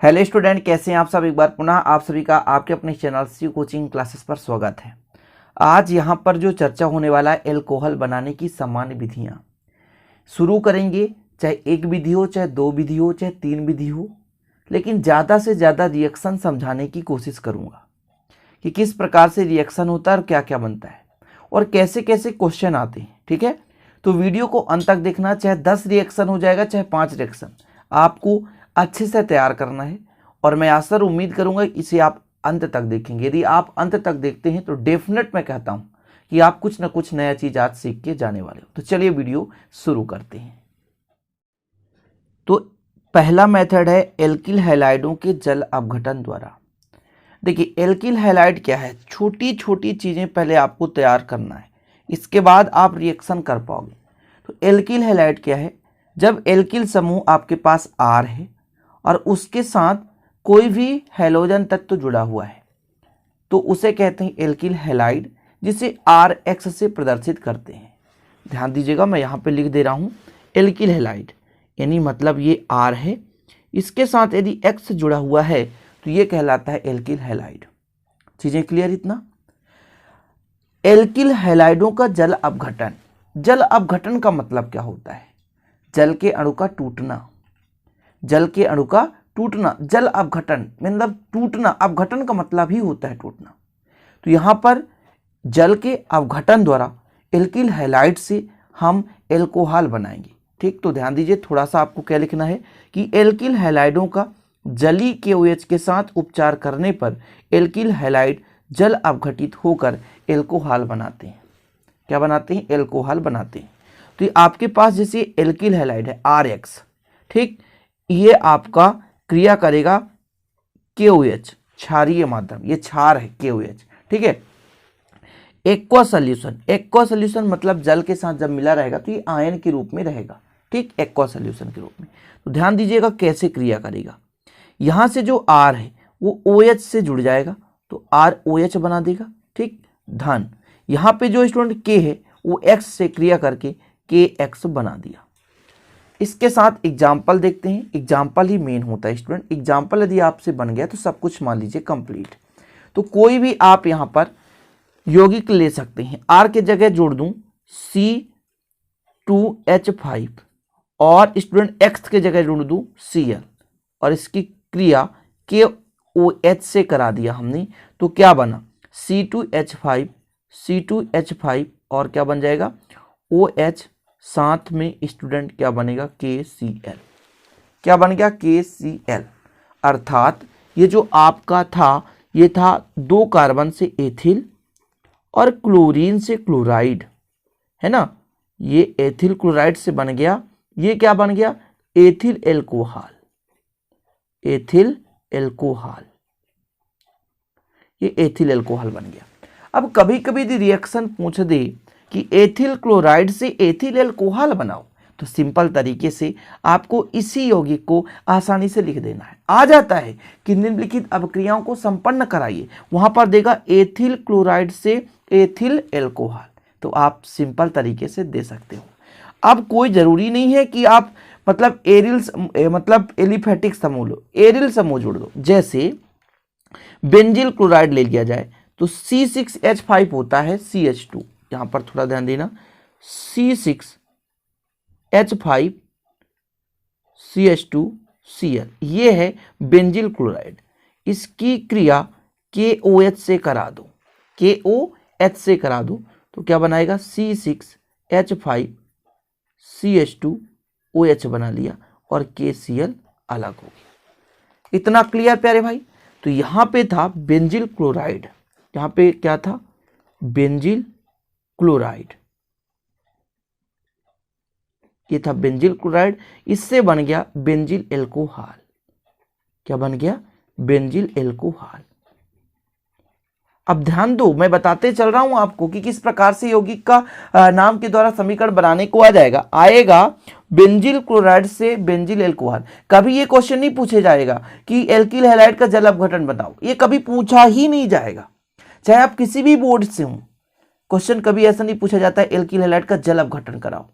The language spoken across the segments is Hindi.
हेलो स्टूडेंट, कैसे हैं आप सब। एक बार पुनः आप सभी का आपके अपने चैनल सी कोचिंग क्लासेस पर स्वागत है। आज यहाँ पर जो चर्चा होने वाला है एल्कोहल बनाने की सामान्य विधियाँ शुरू करेंगे। चाहे एक विधि हो, चाहे दो विधि हो, चाहे तीन विधि हो, लेकिन ज़्यादा से ज़्यादा रिएक्शन समझाने की कोशिश करूँगा कि किस प्रकार से रिएक्शन होता है और क्या क्या बनता है और कैसे कैसे क्वेश्चन आते हैं। ठीक है, तो वीडियो को अंत तक देखना। चाहे 10 रिएक्शन हो जाएगा, चाहे 5 रिएक्शन, आपको अच्छे से तैयार करना है और मैं आशा और उम्मीद करूंगा इसे आप अंत तक देखेंगे। यदि आप अंत तक देखते हैं तो डेफिनेट मैं कहता हूं कि आप कुछ ना कुछ नया चीज आज सीख के जाने वाले हो। तो चलिए वीडियो शुरू करते हैं। तो पहला मेथड है एल्किल हैलाइडों के जल अपघटन द्वारा। देखिए, एल्किल हैलाइड क्या है, छोटी छोटी चीजें पहले आपको तैयार करना है, इसके बाद आप रिएक्शन कर पाओगे। तो एल्किल हैलाइड क्या है, जब एल्किल समूह आपके पास आर है और उसके साथ कोई भी हैलोजन तत्व जुड़ा हुआ है तो उसे कहते हैं एल्किल हैलाइड, जिसे आर एक्स से प्रदर्शित करते हैं। ध्यान दीजिएगा, मैं यहाँ पे लिख दे रहा हूँ एल्किल हैलाइड, यानी मतलब ये आर है, इसके साथ यदि एक्स जुड़ा हुआ है तो ये कहलाता है एल्किल हैलाइड। चीजें क्लियर इतना। एल्किल हैलाइडों का जल अपघटन। जल अपघटन का मतलब क्या होता है, जल के अणु का टूटना। जल के अणु का टूटना, जल अपघटन मतलब टूटना। अपघटन का मतलब ही होता है टूटना। तो यहाँ पर जल के अपघटन द्वारा एल्किल हैलाइड से हम एल्कोहल बनाएंगे। ठीक, तो ध्यान दीजिए, थोड़ा सा आपको क्या लिखना है कि एल्किल हैलाइडों का जलीय KOH के साथ उपचार करने पर एल्किल हैलाइड जल अपघटित होकर एल्कोहल बनाते हैं। क्या बनाते हैं? एल्कोहल बनाते हैं। तो ये आपके पास जैसे एल्किल हैलाइड है RX, ठीक, ये आपका क्रिया करेगा KOH, क्षारीय माध्यम, ये क्षार है KOH। ठीक है, एक्वा सोल्यूशन। एक्वा सोल्यूशन मतलब जल के साथ जब मिला रहेगा तो ये आयन के रूप में रहेगा। ठीक, एक्वा सोल्यूशन के रूप में। तो ध्यान दीजिएगा कैसे क्रिया करेगा। यहां से जो R है वो OH से जुड़ जाएगा तो ROH बना देगा। ठीक, धन यहाँ पे जो स्टूडेंट K है वो X से क्रिया करके KX बना दिया। इसके साथ एग्जाम्पल देखते हैं। एग्जाम्पल ही मेन होता है स्टूडेंट। एग्जाम्पल यदि आपसे बन गया तो सब कुछ मान लीजिए कंप्लीट। तो कोई भी आप यहाँ पर यौगिक ले सकते हैं। R के जगह जोड़ दूं C2H5 और स्टूडेंट X के जगह जोड़ दूं Cl और इसकी क्रिया KOH से करा दिया हमने। तो क्या बना? C2H5 और क्या बन जाएगा? OH, साथ में स्टूडेंट क्या बनेगा? KCl। क्या बन गया? KCl। अर्थात ये जो आपका था ये था 2 कार्बन से एथिल और क्लोरीन से क्लोराइड, है ना। ये एथिल क्लोराइड से बन गया, ये क्या बन गया? Ethyl alcohol. एथिल एल्कोहल, ये एथिल एल्कोहल बन गया। अब कभी कभी यदि रिएक्शन पूछ दे कि एथिल क्लोराइड से एथिल एल्कोहल बनाओ तो सिंपल तरीके से आपको इसी यौगिक को आसानी से लिख देना है। आ जाता है कि निम्नलिखित अभिक्रियाओं को संपन्न कराइए, वहां पर देगा एथिल क्लोराइड से एथिल एल्कोहल, तो आप सिंपल तरीके से दे सकते हो। अब कोई जरूरी नहीं है कि आप मतलब एलिफेटिक समूह लो, एरिल समूह जोड़ दो। जैसे बेंजिल क्लोराइड ले लिया जाए तो C6H5 होता है CH2, यहां पर थोड़ा ध्यान देना, C6H5 CH2Cl, ये है बेंजिल क्लोराइड। इसकी क्रिया KOH से करा दो, KOH से करा दो तो क्या बनाएगा? C6H5 CH2OH बना लिया और KCl अलग हो गया। इतना क्लियर प्यारे भाई। तो यहां पे था बेंजिल क्लोराइड, यहां पे क्या था? बेंजिल क्लोराइड, ये था बेंजिल क्लोराइड, इससे बन गया बेंजिल एल्कोहल। क्या बन गया? Benzyl alcohol. अब ध्यान दो, मैं बताते चल रहा हूं आपको कि किस प्रकार से यौगिक का नाम के द्वारा समीकरण बनाने को आ जाएगा। आएगा बेंजिल क्लोराइड से बेंजिल एल्कोहल। कभी ये क्वेश्चन नहीं पूछे जाएगा कि एल्किल हैलाइड का जल अपघटन बताओ, ये कभी पूछा ही नहीं जाएगा, चाहे आप किसी भी बोर्ड से हो। क्वेश्चन कभी ऐसा नहीं पूछा जाता है एल्किल हैलाइड का जल अपघटन कराओ।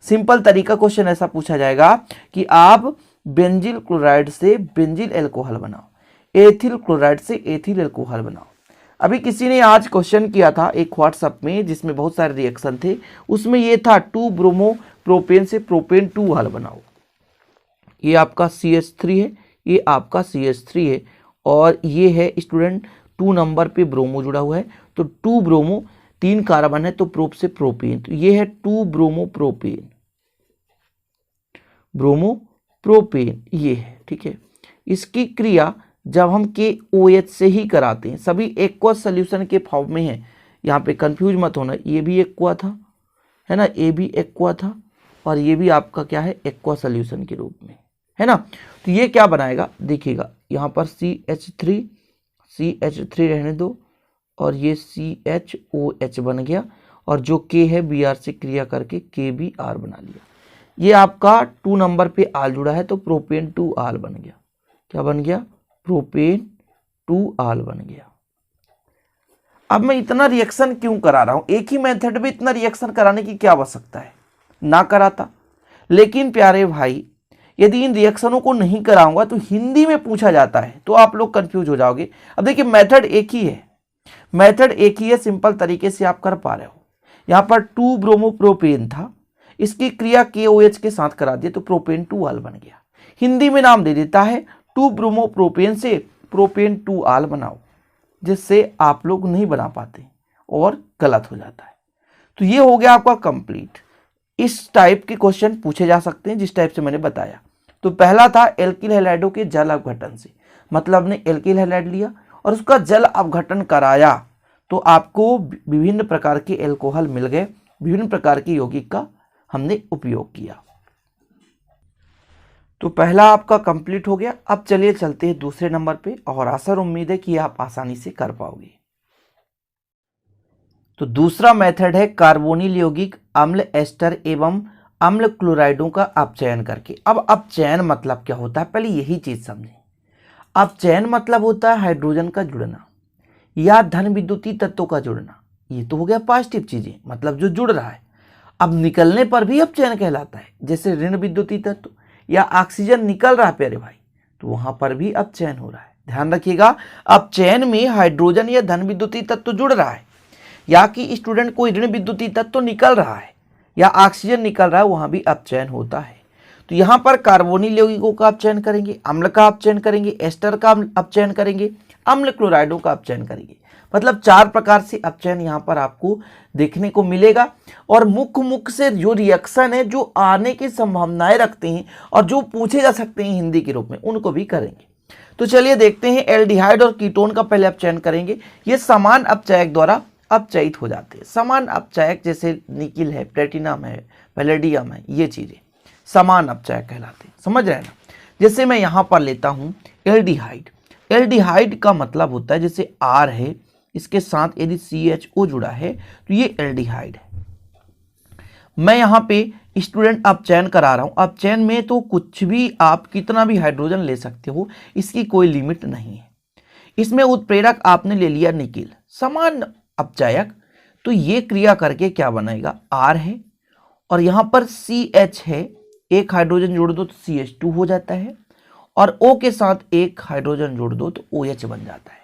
सिंपल तरीका क्वेश्चन ऐसा पूछा जाएगा कि आप बेंजिल क्लोराइड से बेंजिल एल्कोहल बनाओ, एथिल क्लोराइड से एथिल एल्कोहल बनाओ। अभी किसी ने आज क्वेश्चन किया था एक व्हाट्सएप में जिसमें बहुत सारे रिएक्शन थे, उसमें ये था 2 ब्रोमो प्रोपेन से प्रोपेन 2 हल बनाओ। ये आपका CH3 है, ये आपका CH3 है, और ये है स्टूडेंट 2 नंबर पे ब्रोमो जुड़ा हुआ है, तो 2 ब्रोमो 3 कार्बन है तो प्रोप से प्रोपेन, तो ये है 2 ब्रोमो प्रोपेन, ब्रोमो प्रोपेन ये है। ठीक है, इसकी क्रिया जब हम KOH से ही कराते हैं, सभी एक्वस सोल्यूशन के फॉर्म में है, यहाँ पे कंफ्यूज मत होना, ये भी एक्वा था है ना, ये भी एक्वा था, और ये भी आपका क्या है, एक्वा सोल्यूशन के रूप में है ना। तो ये क्या बनाएगा देखिएगा, यहाँ पर CH3 रहने दो, और ये CHOH बन गया, और जो K है Br से क्रिया करके KBr बना लिया। ये आपका 2 नंबर पे आल जुड़ा है तो प्रोपेन 2 आल बन गया। क्या बन गया, प्रोपेन 2 आल बन गया। अब मैं इतना रिएक्शन क्यों करा रहा हूं, एक ही मेथड में इतना रिएक्शन कराने की क्या आवश्यकता है, ना कराता। लेकिन प्यारे भाई, यदि इन रिएक्शनों को नहीं कराऊंगा तो हिंदी में पूछा जाता है तो आप लोग कंफ्यूज हो जाओगे। अब देखिए मेथड एक ही है, मेथड एक ही है, सिंपल तरीके से आप कर पा रहे हो। यहां पर 2 ब्रोमो प्रोपेन था, इसकी क्रिया KOH के साथ करा दिए तो प्रोपेन 2 आल बन गया। हिंदी में नाम दे देता है 2 ब्रोमो प्रोपेन से प्रोपेन 2 आल बनाओ, जिससे आप लोग नहीं बना पाते और गलत हो जाता है। तो ये हो गया आपका कंप्लीट। इस टाइप के क्वेश्चन पूछे जा सकते हैं जिस टाइप से मैंने बताया। तो पहला था एल्किल हैलाइडों के जल अपघटन से, मतलब ने एल्किल हैलाइड लिया और उसका जल अपघटन कराया तो आपको विभिन्न प्रकार के एल्कोहल मिल गए, विभिन्न प्रकार के यौगिक का हमने उपयोग किया। तो पहला आपका कंप्लीट हो गया। अब चलिए चलते हैं दूसरे नंबर पे, और आशा और उम्मीद है कि आप आसानी से कर पाओगे। तो दूसरा मेथड है कार्बोनिल यौगिक अम्ल एस्टर एवं अम्ल क्लोराइडों का अपचयन करके। अब अपचयन मतलब क्या होता है, पहले यही चीज समझें। अपचयन मतलब होता है हाइड्रोजन का जुड़ना या धन विद्युतीय तत्वों का जुड़ना। ये तो हो गया पॉजिटिव चीजें, मतलब जो जुड़ रहा है। अब निकलने पर भी अपचयन कहलाता है, जैसे ऋण विद्युतीय तत्व या ऑक्सीजन निकल रहा है प्यारे भाई, तो वहां पर भी अपचयन हो रहा है। ध्यान रखिएगा, अपचयन में हाइड्रोजन या धन विद्युतीय तत्व जुड़ रहा है, या कि स्टूडेंट कोई ऋण विद्युतीय तत्व निकल रहा है या ऑक्सीजन निकल रहा है, वहां भी अपचयन होता है। तो यहां पर कार्बोनिल यौगिकों का अपचयन करेंगे, अम्ल का अपचयन करेंगे, एस्टर का अपचयन करेंगे, अम्ल क्लोराइडों का अपचयन करेंगे। मतलब 4 प्रकार से अपचयन यहाँ पर आपको देखने को मिलेगा। और मुख्य से जो रिएक्शन है, जो आने की संभावनाएं रखते हैं और जो पूछे जा सकते हैं हिंदी के रूप में, उनको भी करेंगे। तो चलिए देखते हैं, एल्डिहाइड और कीटोन का पहले अपचयन करेंगे। ये समान अपचयक द्वारा अपचयित हो जाते हैं। समान अपचयक जैसे निकिल है, प्लेटिनम है, पैलेडियम है, ये चीजें समान अपचयक कहलाते हैं। समझ रहे हैं ना। जैसे मैं यहां पर लेता हूं एल्डिहाइड। एल्डिहाइड का मतलब होता है जैसे R है, इसके साथ यदि CHO जुड़ा है तो ये एल्डिहाइड है। मैं यहां पे स्टूडेंट अपचयन करा रहा हूं। अपचयन में तो कुछ भी आप कितना भी हाइड्रोजन ले सकते हो, इसकी कोई लिमिट नहीं है। इसमें उत्प्रेरक आपने ले लिया निकिल, समान अपचयक, तो ये क्रिया करके क्या बनेगा, R है और यहां पर CH है, एक हाइड्रोजन जोड़ दो तो CH2 हो जाता है, और O के साथ एक हाइड्रोजन जोड़ दो तो OH बन जाता है।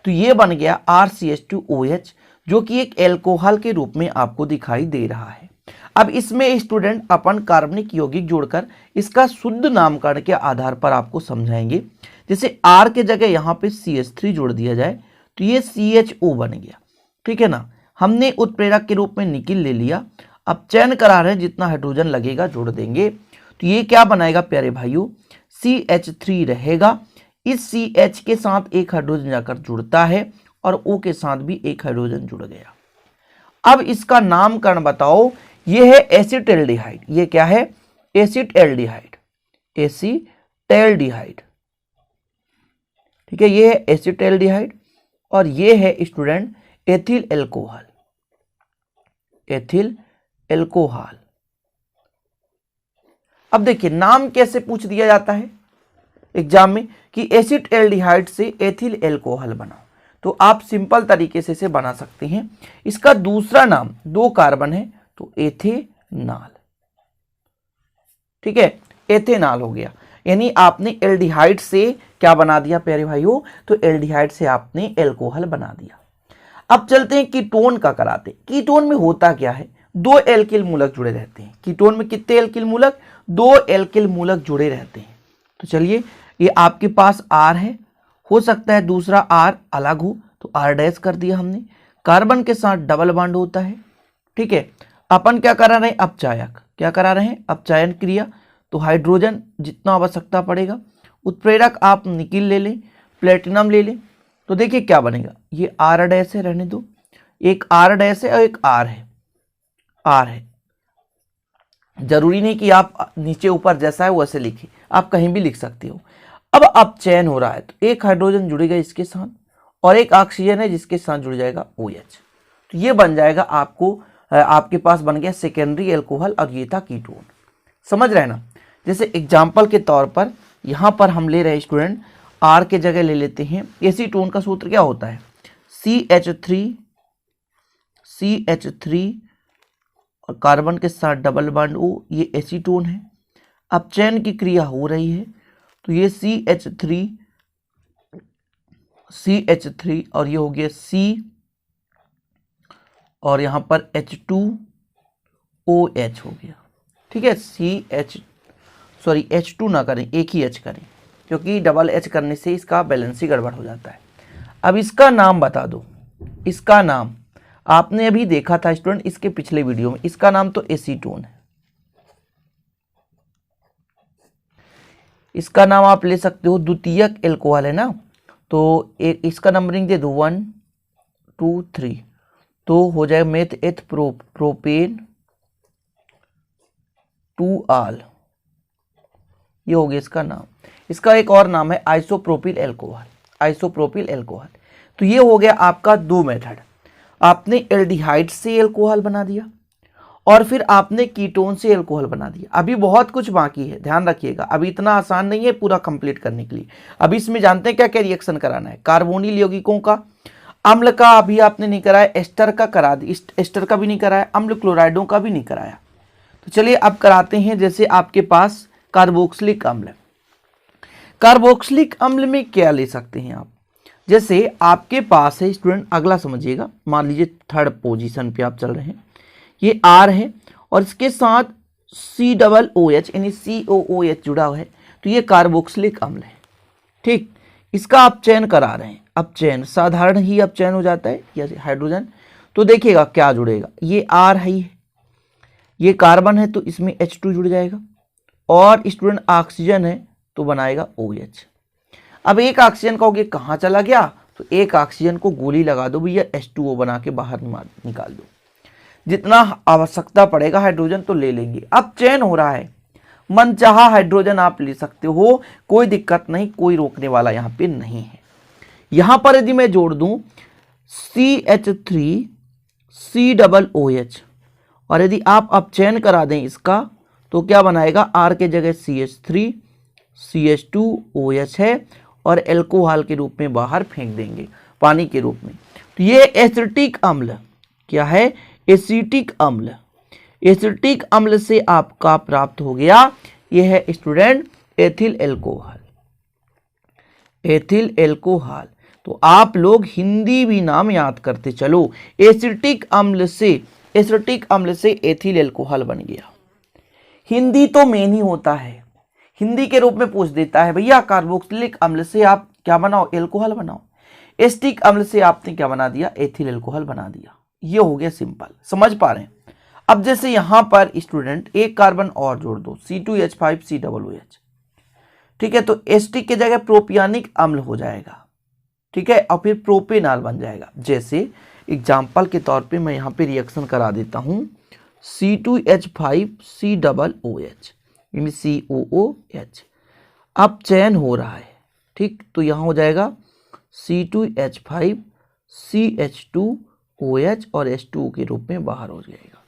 तो ये बन गया RCH2OH, जो कि एक एल्कोहल के रूप में आपको दिखाई दे रहा है। अब इसमें स्टूडेंट अपन कार्बनिक यौगिक जोड़कर इसका शुद्ध नामकरण के आधार पर आपको समझाएंगे। जैसे R के जगह यहाँ पे CH3 जोड़ दिया जाए तो ये CHO बन गया। ठीक है ना। हमने उत्प्रेरक के रूप में निकिल ले लिया, अब चयन करा रहे हैं, जितना हाइड्रोजन लगेगा जोड़ देंगे, तो ये क्या बनाएगा प्यारे भाइयों, CH3 रहेगा। इस CH के साथ एक हाइड्रोजन जाकर जुड़ता है और O के साथ भी एक हाइड्रोजन जुड़ गया। अब इसका नामकरण बताओ। ये है एसिटेल्डिहाइड। ये क्या है, एसिटेल्डिहाइड, एसिटेल्डिहाइड। ठीक है, ये है एसिटेल्डिहाइड और ये है student ethyl alcohol, ethyl alcohol. अब देखिए नाम कैसे पूछ दिया जाता है एग्जाम में कि एसिटेल्डिहाइड से एथिल एल्कोहल बनाओ, तो आप सिंपल तरीके से इसे बना सकते हैं। इसका दूसरा नाम, 2 कार्बन है तो एथेनॉल। ठीक है, एथेनॉल हो गया। यानी आपने एल्डिहाइड से क्या बना दिया प्यारे भाइयों, तो एल्डिहाइड से आपने एल्कोहल बना दिया। अब चलते हैं कीटोन का कराते। कीटोन में होता क्या है, दो एल्किल मूलक जुड़े रहते हैं। कीटोन में कितने एल्किल मूलक, दो एल्किल मूलक जुड़े रहते हैं। तो चलिए, ये आपके पास R है, हो सकता है दूसरा R अलग हो, तो R डैश कर दिया हमने। कार्बन के साथ डबल बॉन्ड होता है, ठीक है। अपन क्या करा रहे हैं, अपचायक, क्या करा रहे हैं, अपचायन क्रिया। तो हाइड्रोजन जितना आवश्यकता पड़ेगा। उत्प्रेरक आप निकिल ले लें, प्लेटिनम ले लें, तो देखिए क्या बनेगा, ये R डैश है, रहने दो, एक R डैश है और एक R है, R है। जरूरी नहीं कि आप नीचे ऊपर जैसा है वैसे लिखिए, आप कहीं भी लिख सकते हो। अब अपचयन हो रहा है, तो एक हाइड्रोजन जुड़ेगा इसके साथ और एक ऑक्सीजन है जिसके साथ जुड़ जाएगा OH। तो ये बन जाएगा आपके पास बन गया सेकेंडरी एल्कोहल, और ये था कीटोन। समझ रहे हैं ना। जैसे एग्जाम्पल के तौर पर यहां पर हम ले रहे हैं स्टूडेंट, R के जगह ले लेते हैं एसीटोन का सूत्र क्या होता है, CH3 और कार्बन के साथ डबल बॉन्ड O, ये एसीटोन है। अपचयन की क्रिया हो रही है, तो ये CH3 और ये हो गया C और यहां पर H2OH हो गया, ठीक है। H2 ना करें, एक ही H करें, क्योंकि डबल H करने से इसका बैलेंस ही गड़बड़ हो जाता है। अब इसका नाम बता दो, इसका नाम आपने अभी देखा था स्टूडेंट इसके पिछले वीडियो में, इसका नाम तो एसीटोन है। इसका नाम आप ले सकते हो द्वितीयक एल्कोहल है ना, तो इसका नंबरिंग दे दो 1 2 3, तो हो जाएगा मेथ एथ प्रोपेन 2 आल, ये हो गया इसका नाम। इसका एक और नाम है आइसोप्रोपिल एल्कोहल। तो ये हो गया आपका दो मेथड, आपने एल्डिहाइड से एल्कोहल बना दिया और फिर आपने कीटोन से एल्कोहल बना दिया। अभी बहुत कुछ बाकी है, ध्यान रखिएगा, अभी इतना आसान नहीं है पूरा कंप्लीट करने के लिए। अभी इसमें जानते हैं क्या क्या रिएक्शन कराना है, कार्बोनिल यौगिकों का, अम्ल का अभी आपने नहीं कराया, एस्टर का करा दी, एस्टर का भी नहीं कराया, अम्ल क्लोराइडों का भी नहीं कराया। तो चलिए अब कराते हैं। जैसे आपके पास कार्बोक्सिलिक अम्ल, कार्बोक्सिलिक अम्ल में क्या ले सकते हैं आप, जैसे आपके पास है स्टूडेंट, अगला समझिएगा, मान लीजिए थर्ड पोजीशन पे आप चल रहे हैं, ये R है और इसके साथ COOH यानी COOH जुड़ा हुआ है, तो ये कार्बोक्सिलिक अम्ल है, ठीक। इसका अपचयन करा रहे हैं, अपचयन साधारण ही अपचयन हो जाता है या हाइड्रोजन, तो देखिएगा क्या जुड़ेगा, ये R है, ये कार्बन है तो इसमें H2 जुड़ जाएगा, और स्टूडेंट ऑक्सीजन है तो बनाएगा OH। अब एक ऑक्सीजन कहोगे कहाँ चला गया, तो एक ऑक्सीजन को गोली लगा दो भैया, H2O बना के बाहर निकाल दो, जितना आवश्यकता पड़ेगा हाइड्रोजन तो ले लेंगे। अब चयन हो रहा है, मनचाहा हाइड्रोजन आप ले सकते हो, कोई दिक्कत नहीं, कोई रोकने वाला यहाँ पे नहीं है। यहां पर यदि मैं जोड़ दूं CH3COOH और यदि आप अपचयन करा दें इसका, तो क्या बनाएगा, R के जगह CH3 CH2OH है और एल्कोहल के रूप में बाहर फेंक देंगे, पानी के रूप में। तो ये एसिटिक अम्ल क्या है, एसिटिक अम्ल, एसिटिक अम्ल से आपका प्राप्त हो गया, यह है student ethyl alcohol, ethyl alcohol. तो आप लोग हिंदी भी नाम याद करते चलो, एसिटिक अम्ल से एथिल एल्कोहल बन गया। हिंदी तो मेन ही होता है, हिंदी के रूप में पूछ देता है भैया कार्बोक्सिलिक अम्ल से आप क्या बनाओ, एल्कोहल बनाओ। एसिटिक अम्ल से आपने क्या बना दिया, एथिल एल्कोहल बना दिया। ये हो गया सिंपल, समझ पा रहे हैं। अब जैसे यहां पर स्टूडेंट एक कार्बन और जोड़ दो, C2H5COOH, ठीक है, तो एसिटिक की जगह प्रोपियानिक अम्ल हो जाएगा, ठीक है, और फिर प्रोपेनॉल बन जाएगा। जैसे एग्जाम्पल के तौर पे मैं यहाँ पे रिएक्शन करा देता हूँ, C2H5COOH यानी COOH, अब चयन हो रहा है, ठीक, तो यहाँ हो जाएगा C2H5CH2OH और H2O के रूप में बाहर हो जाएगा।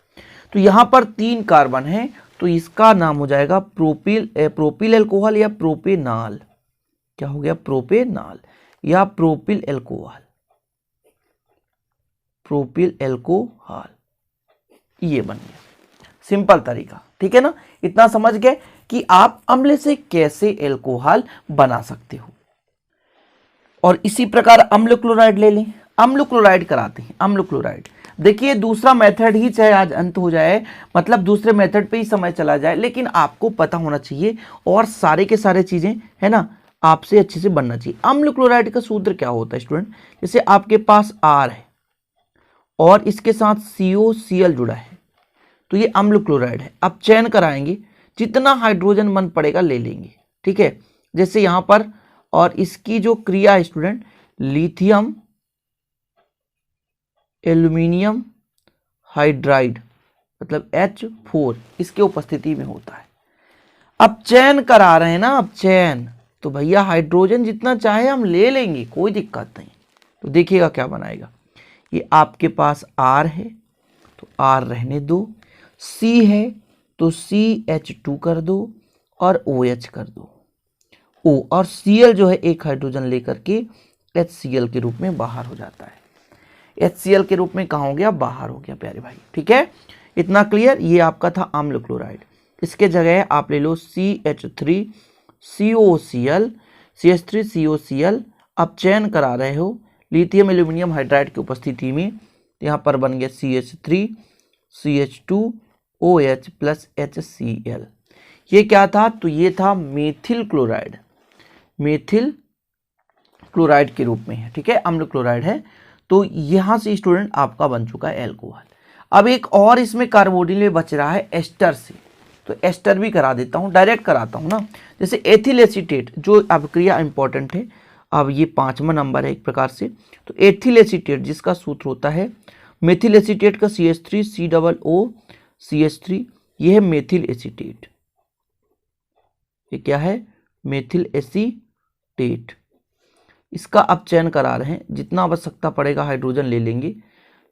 तो यहाँ पर 3 कार्बन है, तो इसका नाम हो जाएगा प्रोपिल एल्कोहल या प्रोपेनॉल। क्या हो गया, प्रोपेनॉल या प्रोपिल एल्कोहल, ये बन गया। सिंपल तरीका, ठीक है ना। इतना समझ गए कि आप अम्ल से कैसे एल्कोहल बना सकते हो। और इसी प्रकार अम्ल क्लोराइड ले लें, अम्ल क्लोराइड कराते हैं। अम्ल क्लोराइड देखिए दूसरा मेथड ही चाहे आज अंत हो जाए, मतलब दूसरे मेथड पे ही समय चला जाए, लेकिन आपको पता होना चाहिए और सारे के सारे चीजें है ना आपसे अच्छे से बनना चाहिए। अम्ल क्लोराइड का सूत्र क्या होता है स्टूडेंट, जैसे आपके पास R है और इसके साथ COCl जुड़ा है तो ये अम्ल क्लोराइड है। अब चयन कराएंगे, जितना हाइड्रोजन मन पड़ेगा ले लेंगे, ठीक है। जैसे यहां पर और इसकी जो क्रिया है स्टूडेंट, लिथियम एल्यूमिनियम हाइड्राइड मतलब H4 इसके उपस्थिति में होता है। अब चयन करा रहे हैं ना, अब चयन तो भैया हाइड्रोजन जितना चाहे हम ले लेंगे, कोई दिक्कत नहीं। तो देखिएगा क्या बनाएगा, ये आपके पास R है तो R रहने दो, C है तो CH2 कर दो और OH कर दो, O और Cl जो है एक हाइड्रोजन लेकर के HCl के रूप में बाहर हो जाता है। HCl के रूप में कहाँ हो गया, बाहर हो गया प्यारे भाई, ठीक है। इतना क्लियर। ये आपका था अम्ल क्लोराइड। इसके जगह आप ले लो CH3COCl। अब चयन करा रहे हो लिथियम एल्यूमिनियम हाइड्राइड की उपस्थिति में, यहाँ पर बन गया CH3CH2OH प्लस HCl। ये क्या था, तो ये था मेथिल क्लोराइड, मेथिल क्लोराइड के रूप में है, ठीक है, अम्ल क्लोराइड है। तो यहां से स्टूडेंट आपका बन चुका है एल्कोहल। अब एक और इसमें कार्बोनिल में बच रहा है एस्टर से, तो एस्टर भी करा देता हूं, डायरेक्ट कराता हूं ना। जैसे एथिल एसीटेट जो अब क्रिया इंपॉर्टेंट है, अब ये 5वां नंबर है एक प्रकार से। तो एथिल एसीटेट जिसका सूत्र होता है मेथिल एसीटेट का CH3COOCH3, ये है मेथिल एसीटेट। ये क्या है, मेथिल एसीटेट। इसका अब चयन करा रहे हैं, जितना आवश्यकता पड़ेगा हाइड्रोजन ले लेंगे।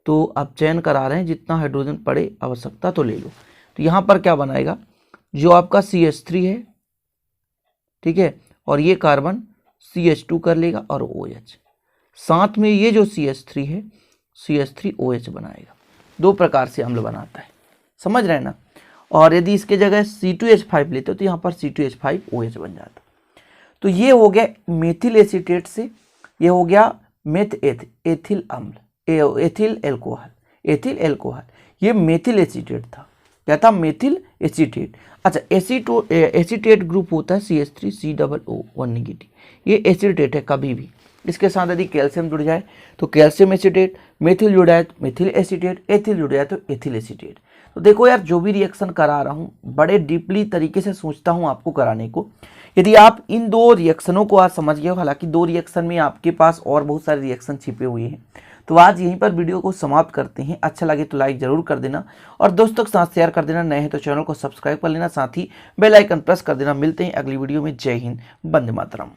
तो अब चयन करा रहे हैं, जितना हाइड्रोजन पड़े आवश्यकता तो ले लो। तो यहाँ पर क्या बनाएगा, जो आपका CH3 है, ठीक है, और ये कार्बन CH2 कर लेगा और OH, साथ में ये जो CH3 है CH3OH बनाएगा। दो प्रकार से अम्ल बनाता है, समझ रहे हैं ना। और यदि इसके जगह C2H5 लेते हो तो यहाँ पर C2H5OH बन जाता। तो ये हो गया मेथिल एसीटेट से, ये हो गया एथिल अम्ल, एथिल एल्कोहल। ये मेथिल एसीटेट था, क्या था, मेथिल एसीटेट। अच्छा, एसीटेट ग्रुप होता है CH3COO1 नेगेटिव, ये एसीटेट है। कभी भी इसके साथ यदि कैल्शियम जुड़ जाए तो कैल्शियम एसीटेट, मेथिल जुड़ जाए तो मेथिल एसीटेट, एथिल जुड़ जाए तो एथिल एसीटेट। तो देखो यार, जो भी रिएक्शन करा रहा हूँ बड़े डीपली तरीके से सोचता हूँ आपको कराने को। यदि आप इन दो रिएक्शनों को आज समझ गए हो, हालांकि दो रिएक्शन में आपके पास और बहुत सारे रिएक्शन छिपे हुए हैं, तो आज यहीं पर वीडियो को समाप्त करते हैं। अच्छा लगे तो लाइक जरूर कर देना और दोस्तों के साथ शेयर कर देना। नए हैं तो चैनल को सब्सक्राइब कर लेना, साथ ही बेल आइकन प्रेस कर देना। मिलते हैं अगली वीडियो में। जय हिंद, वंदे मातरम।